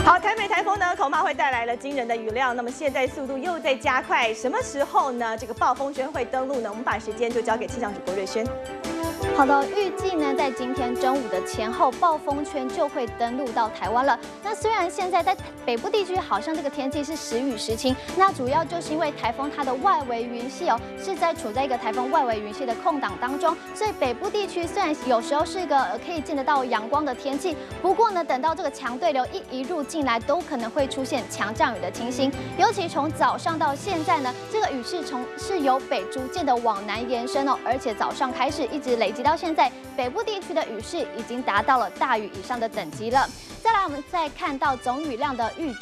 好，台美台风呢，恐怕会带来了惊人的雨量。那么现在速度又在加快，什么时候呢？这个暴风圈会登陆呢？我们把时间就交给气象主播瑞轩。好的，预计呢，在今天中午的前后，暴风圈就会登陆到台湾了。那虽然现在在北部地区好像这个天气是时雨时晴，那主要就是因为台风它的外围云系是处在一个台风外围云系的空档当中，所以北部地区虽然有时候是一个可以见得到阳光的天气，不过呢，等到这个强对流一入进来，都可能会出现强降雨的情形。尤其从早上到现在呢，这个雨势是由北逐渐的往南延伸而且早上开始一直累积到现在，北部地区的雨势已经达到了大雨以上的等级了。再来，我们再看到总雨量的预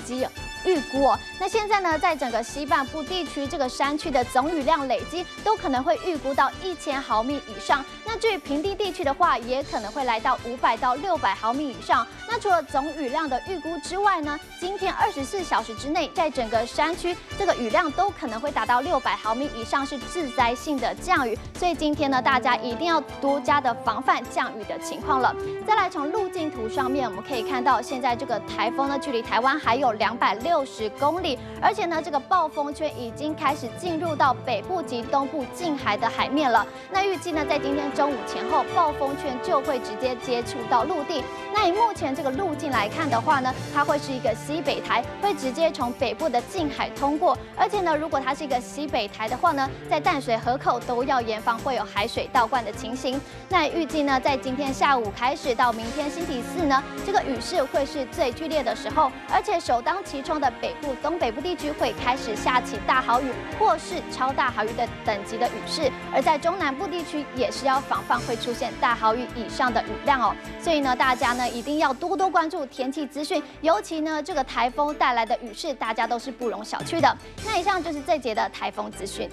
估那现在呢，在整个西半部地区这个山区的总雨量累积都可能会预估到1000毫米以上。那至于平地地区的话，也可能会来到500到600毫米以上。那除了总雨量的预估之外呢，今天24小时之内，在整个山区这个雨量都可能会达到600毫米以上，是致灾性的降雨。所以今天呢，大家一定要多加的防范降雨的情况了。再来，从路径图上面我们可以看到，现在这个台风呢，距离台湾还有260公里，而且呢，这个暴风圈已经开始进入到北部及东部近海的海面了。那预计呢，在今天中午前后，暴风圈就会直接接触到陆地。那以目前这个路径来看的话呢，它会是一个西北台，会直接从北部的近海通过。而且呢，如果它是一个西北台的话呢，在淡水河口都要严防会有海水倒灌的情形。那预计呢，在今天下午开始到明天星期四呢，这个雨势会是最剧烈的时候，而且首当其冲的北部、东北部地区会开始下起大豪雨或是超大豪雨的等级的雨势，而在中南部地区也是要防范会出现大豪雨以上的雨量所以呢，大家呢一定要多多关注天气资讯，尤其呢这个台风带来的雨势，大家都是不容小觑的。那以上就是这节的台风资讯。